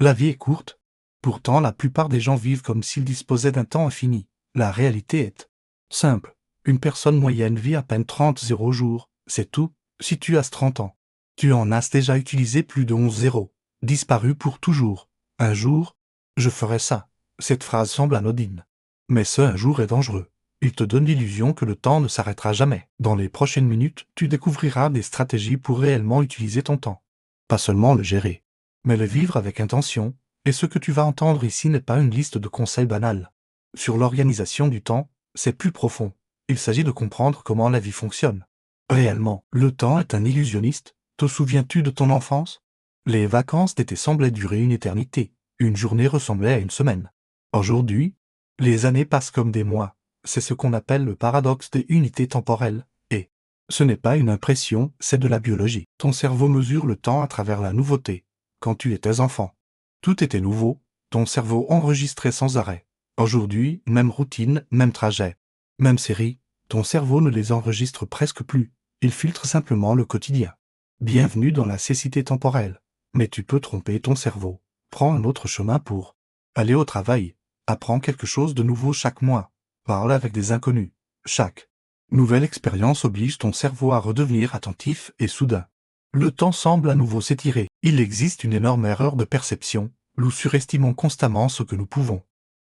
La vie est courte. Pourtant, la plupart des gens vivent comme s'ils disposaient d'un temps infini. La réalité est simple. Une personne moyenne vit à peine 30 jours, c'est tout. Si tu as 30 ans, tu en as déjà utilisé plus de 11 zéros. Disparu pour toujours. Un jour, je ferai ça. Cette phrase semble anodine. Mais ce un jour est dangereux. Il te donne l'illusion que le temps ne s'arrêtera jamais. Dans les prochaines minutes, tu découvriras des stratégies pour réellement utiliser ton temps. Pas seulement le gérer, mais le vivre avec intention. Et ce que tu vas entendre ici n'est pas une liste de conseils banals. Sur l'organisation du temps, c'est plus profond. Il s'agit de comprendre comment la vie fonctionne. Réellement, le temps est un illusionniste. Te souviens-tu de ton enfance? Les vacances d'été semblaient durer une éternité. Une journée ressemblait à une semaine. Aujourd'hui, les années passent comme des mois. C'est ce qu'on appelle le paradoxe des unités temporelles. Et ce n'est pas une impression, c'est de la biologie. Ton cerveau mesure le temps à travers la nouveauté. Quand tu étais enfant, tout était nouveau, ton cerveau enregistrait sans arrêt. Aujourd'hui, même routine, même trajet, même série, ton cerveau ne les enregistre presque plus. Il filtre simplement le quotidien. Bienvenue dans la cécité temporelle. Mais tu peux tromper ton cerveau. Prends un autre chemin pour aller au travail. Apprends quelque chose de nouveau chaque mois. Parle avec des inconnus. Chaque nouvelle expérience oblige ton cerveau à redevenir attentif et soudain. Le temps semble à nouveau s'étirer. Il existe une énorme erreur de perception. Nous surestimons constamment ce que nous pouvons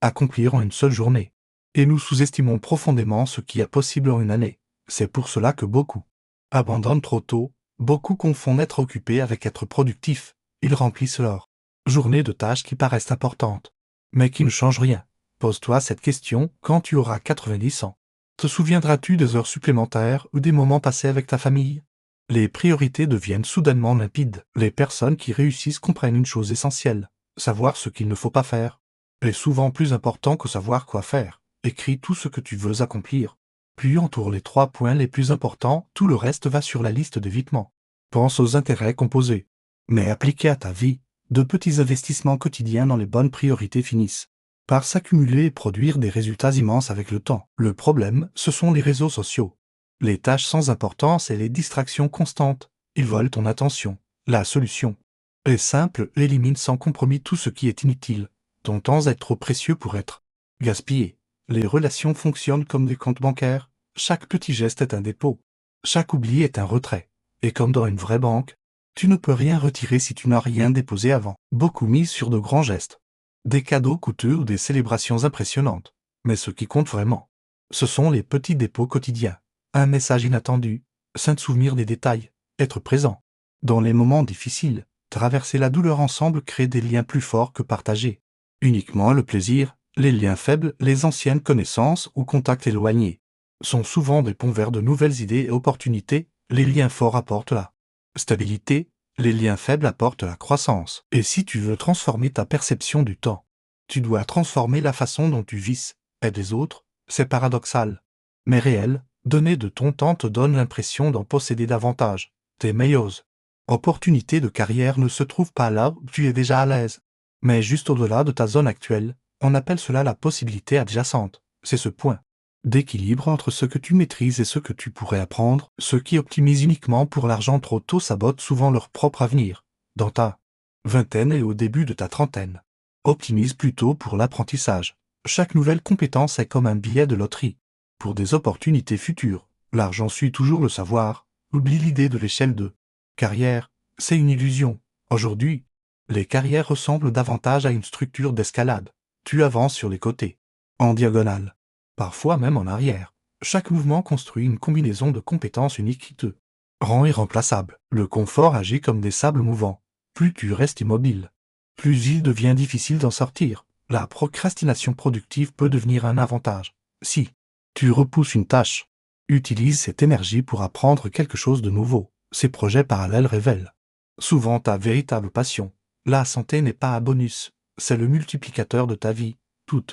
accomplir en une seule journée. Et nous sous-estimons profondément ce qui est possible en une année. C'est pour cela que beaucoup abandonnent trop tôt. Beaucoup confondent être occupé avec être productif. Ils remplissent leur journée de tâches qui paraissent importantes, mais qui ne changent rien. Pose-toi cette question quand tu auras 90 ans. Te souviendras-tu des heures supplémentaires ou des moments passés avec ta famille? Les priorités deviennent soudainement limpides. Les personnes qui réussissent comprennent une chose essentielle. Savoir ce qu'il ne faut pas faire est souvent plus important que savoir quoi faire. Écris tout ce que tu veux accomplir. Puis entoure les 3 points les plus importants, tout le reste va sur la liste d'évitement. Pense aux intérêts composés. Mais appliqués à ta vie, de petits investissements quotidiens dans les bonnes priorités finissent par s'accumuler et produire des résultats immenses avec le temps. Le problème, ce sont les réseaux sociaux. Les tâches sans importance et les distractions constantes. Ils volent ton attention. La solution est simple, élimine sans compromis tout ce qui est inutile. Ton temps est trop précieux pour être gaspillé. Les relations fonctionnent comme des comptes bancaires. Chaque petit geste est un dépôt. Chaque oubli est un retrait. Et comme dans une vraie banque, tu ne peux rien retirer si tu n'as rien déposé avant. Beaucoup misent sur de grands gestes. Des cadeaux coûteux ou des célébrations impressionnantes. Mais ce qui compte vraiment, ce sont les petits dépôts quotidiens. Un message inattendu, s'un souvenir des détails, être présent. Dans les moments difficiles, traverser la douleur ensemble crée des liens plus forts que partagés. Uniquement le plaisir, les liens faibles, les anciennes connaissances ou contacts éloignés sont souvent des ponts vers de nouvelles idées et opportunités. Les liens forts apportent la stabilité, les liens faibles apportent la croissance. Et si tu veux transformer ta perception du temps, tu dois transformer la façon dont tu vis et des autres. C'est paradoxal, mais réel. Donner de ton temps te donne l'impression d'en posséder davantage. Tes meilleures opportunités de carrière ne se trouvent pas là où tu es déjà à l'aise, mais juste au-delà de ta zone actuelle. On appelle cela la possibilité adjacente. C'est ce point d'équilibre entre ce que tu maîtrises et ce que tu pourrais apprendre. Ceux qui optimisent uniquement pour l'argent trop tôt sabotent souvent leur propre avenir. Dans ta vingtaine et au début de ta trentaine, optimise plutôt pour l'apprentissage. Chaque nouvelle compétence est comme un billet de loterie. Pour des opportunités futures, l'argent suit toujours le savoir. Oublie l'idée de l'échelle de carrière. C'est une illusion. Aujourd'hui, les carrières ressemblent davantage à une structure d'escalade. Tu avances sur les côtés, en diagonale, parfois même en arrière. Chaque mouvement construit une combinaison de compétences uniques qui te rend irremplaçable. Le confort agit comme des sables mouvants. Plus tu restes immobile, plus il devient difficile d'en sortir. La procrastination productive peut devenir un avantage. Si tu repousses une tâche, utilise cette énergie pour apprendre quelque chose de nouveau. Ces projets parallèles révèlent souvent ta véritable passion. La santé n'est pas un bonus, c'est le multiplicateur de ta vie. Tout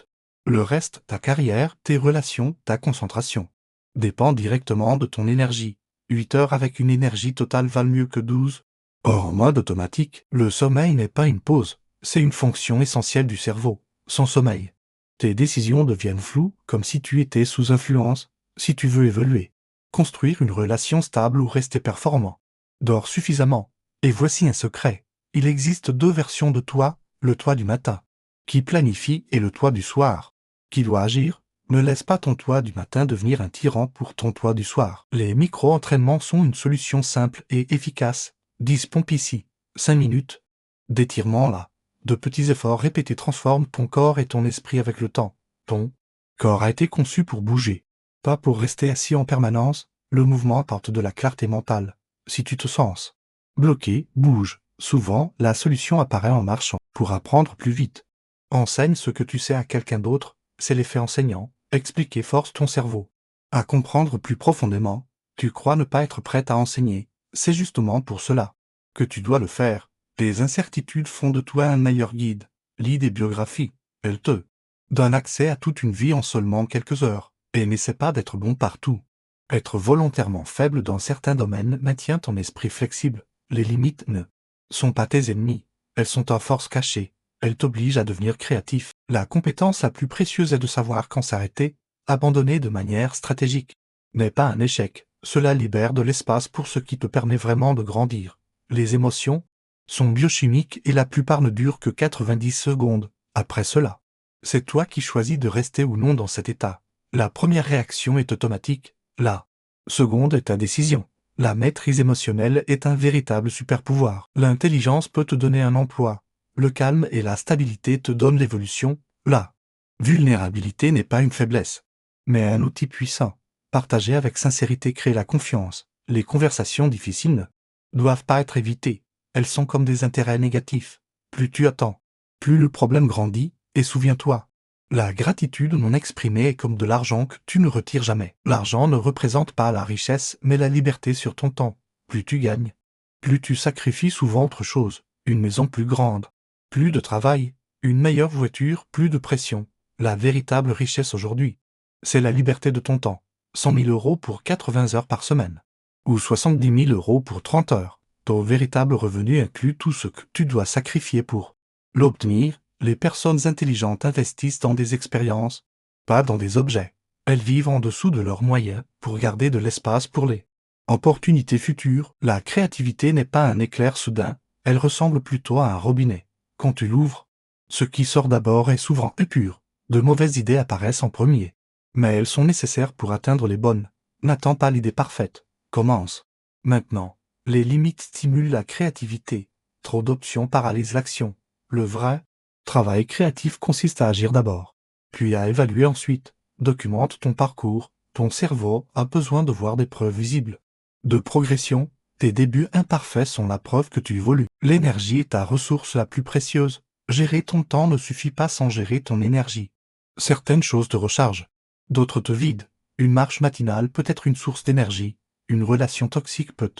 le reste, ta carrière, tes relations, ta concentration, dépend directement de ton énergie. 8 heures avec une énergie totale valent mieux que 12. Or, en mode automatique, le sommeil n'est pas une pause, c'est une fonction essentielle du cerveau. Sans sommeil, tes décisions deviennent floues, comme si tu étais sous influence. Si tu veux évoluer, construire une relation stable ou rester performant, dors suffisamment. Et voici un secret. Il existe 2 versions de toi, Le toi du matin. Qui planifie et le toi du soir. Qui doit agir. Ne laisse pas ton toi du matin devenir un tyran pour ton toi du soir. Les micro-entraînements sont une solution simple et efficace. 10 pompes ici. 5 minutes. D'étirement là. De petits efforts répétés transforment ton corps et ton esprit avec le temps. Ton corps a été conçu pour bouger. Pas pour rester assis en permanence. Le mouvement apporte de la clarté mentale. Si tu te sens bloqué, bouge. Souvent, la solution apparaît en marchant. Pour apprendre plus vite. Enseigne ce que tu sais à quelqu'un d'autre, c'est l'effet enseignant. Expliquer force ton cerveau à comprendre plus profondément. Tu crois ne pas être prête à enseigner. C'est justement pour cela que tu dois le faire. Les incertitudes font de toi un meilleur guide. Lis des biographies. Elles te donnent accès à toute une vie en seulement quelques heures. Et n'essaie pas d'être bon partout. Être volontairement faible dans certains domaines maintient ton esprit flexible. Les limites ne sont pas tes ennemis. Elles sont ta force cachée. Elles t'obligent à devenir créatif. La compétence la plus précieuse est de savoir quand s'arrêter, abandonner de manière stratégique. N'est pas un échec. Cela libère de l'espace pour ce qui te permet vraiment de grandir. Les émotions sont biochimiques et la plupart ne durent que 90 secondes. Après cela, c'est toi qui choisis de rester ou non dans cet état. La première réaction est automatique. La seconde est ta décision. La maîtrise émotionnelle est un véritable super-pouvoir. L'intelligence peut te donner un emploi. Le calme et la stabilité te donnent l'évolution. La vulnérabilité n'est pas une faiblesse, mais un outil puissant. Partager avec sincérité crée la confiance. Les conversations difficiles ne doivent pas être évitées. Elles sont comme des intérêts négatifs. Plus tu attends, plus le problème grandit, et souviens-toi. La gratitude non exprimée est comme de l'argent que tu ne retires jamais. L'argent ne représente pas la richesse, mais la liberté sur ton temps. Plus tu gagnes, plus tu sacrifies souvent autre chose. Une maison plus grande, plus de travail, une meilleure voiture, plus de pression. La véritable richesse aujourd'hui, c'est la liberté de ton temps. 100 000 € pour 80 heures par semaine. Ou 70 000 € pour 30 heures. Ton véritable revenu inclut tout ce que tu dois sacrifier pour l'obtenir. Les personnes intelligentes investissent dans des expériences, pas dans des objets. Elles vivent en dessous de leurs moyens pour garder de l'espace pour les opportunités futures. La créativité n'est pas un éclair soudain, elle ressemble plutôt à un robinet. Quand tu l'ouvres, ce qui sort d'abord est souvent impur. De mauvaises idées apparaissent en premier. Mais elles sont nécessaires pour atteindre les bonnes. N'attends pas l'idée parfaite. Commence. Maintenant. Les limites stimulent la créativité. Trop d'options paralysent l'action. Le vrai travail créatif consiste à agir d'abord, puis à évaluer ensuite. Documente ton parcours. Ton cerveau a besoin de voir des preuves visibles de progression. Tes débuts imparfaits sont la preuve que tu évolues. L'énergie est ta ressource la plus précieuse. Gérer ton temps ne suffit pas sans gérer ton énergie. Certaines choses te rechargent, d'autres te vident. Une marche matinale peut être une source d'énergie. Une relation toxique peut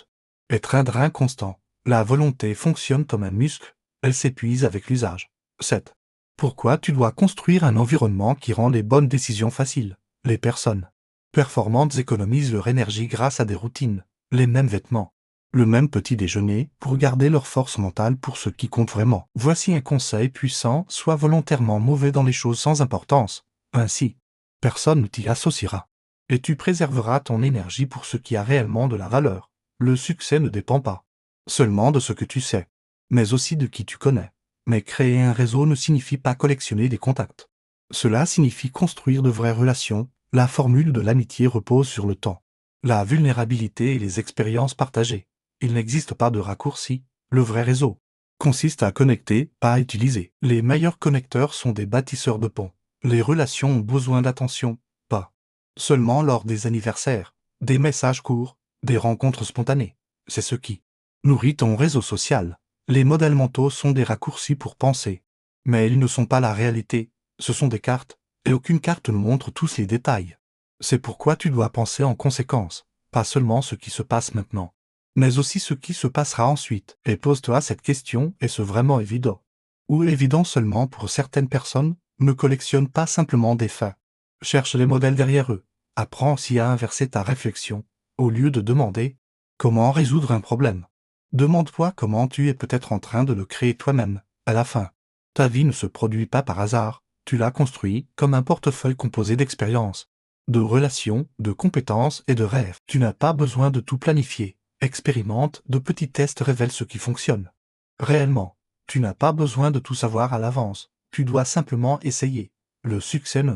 être un drain constant. La volonté fonctionne comme un muscle, elle s'épuise avec l'usage. 7. Pourquoi tu dois construire un environnement qui rend les bonnes décisions faciles? Les personnes performantes économisent leur énergie grâce à des routines, les mêmes vêtements, le même petit déjeuner pour garder leur force mentale pour ce qui compte vraiment. Voici un conseil puissant, sois volontairement mauvais dans les choses sans importance. Ainsi, personne ne t'y associera. Et tu préserveras ton énergie pour ce qui a réellement de la valeur. Le succès ne dépend pas seulement de ce que tu sais, mais aussi de qui tu connais. Mais créer un réseau ne signifie pas collectionner des contacts. Cela signifie construire de vraies relations. La formule de l'amitié repose sur le temps, la vulnérabilité et les expériences partagées. Il n'existe pas de raccourci. Le vrai réseau consiste à connecter, pas à utiliser. Les meilleurs connecteurs sont des bâtisseurs de ponts. Les relations ont besoin d'attention, pas seulement lors des anniversaires, des messages courts, des rencontres spontanées. C'est ce qui nourrit ton réseau social. Les modèles mentaux sont des raccourcis pour penser. Mais ils ne sont pas la réalité, ce sont des cartes, et aucune carte ne montre tous les détails. C'est pourquoi tu dois penser en conséquence, pas seulement ce qui se passe maintenant, mais aussi ce qui se passera ensuite. Et pose-toi cette question, est-ce vraiment évident? Ou évident seulement pour certaines personnes? Ne collectionne pas simplement des faits. Cherche les modèles derrière eux. Apprends aussi à inverser ta réflexion, au lieu de demander « Comment résoudre un problème ?» Demande-toi comment tu es peut-être en train de le créer toi-même. À la fin, ta vie ne se produit pas par hasard, tu l'as construit comme un portefeuille composé d'expériences, de relations, de compétences et de rêves. Tu n'as pas besoin de tout planifier. Expérimente, de petits tests révèlent ce qui fonctionne réellement. Tu n'as pas besoin de tout savoir à l'avance. Tu dois simplement essayer. Le succès ne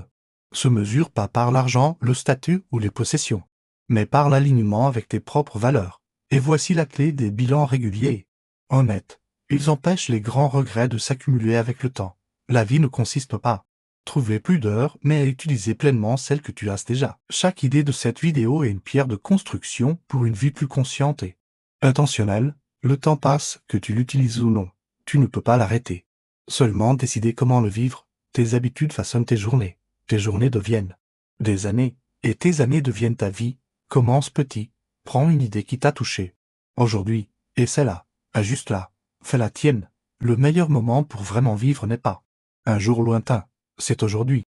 se mesure pas par l'argent, le statut ou les possessions, mais par l'alignement avec tes propres valeurs. Et voici la clé des bilans réguliers. Honnêtes. Ils empêchent les grands regrets de s'accumuler avec le temps. La vie ne consiste pas à trouver plus d'heures, mais à utiliser pleinement celles que tu as déjà. Chaque idée de cette vidéo est une pierre de construction pour une vie plus consciente et intentionnelle. Le temps passe, que tu l'utilises ou non. Tu ne peux pas l'arrêter. Seulement décider comment le vivre. Tes habitudes façonnent tes journées. Tes journées deviennent des années, et tes années deviennent ta vie. Commence petit. Prends une idée qui t'a touché aujourd'hui, et celle-là, ajuste-la, fais la tienne. Le meilleur moment pour vraiment vivre n'est pas un jour lointain, c'est aujourd'hui.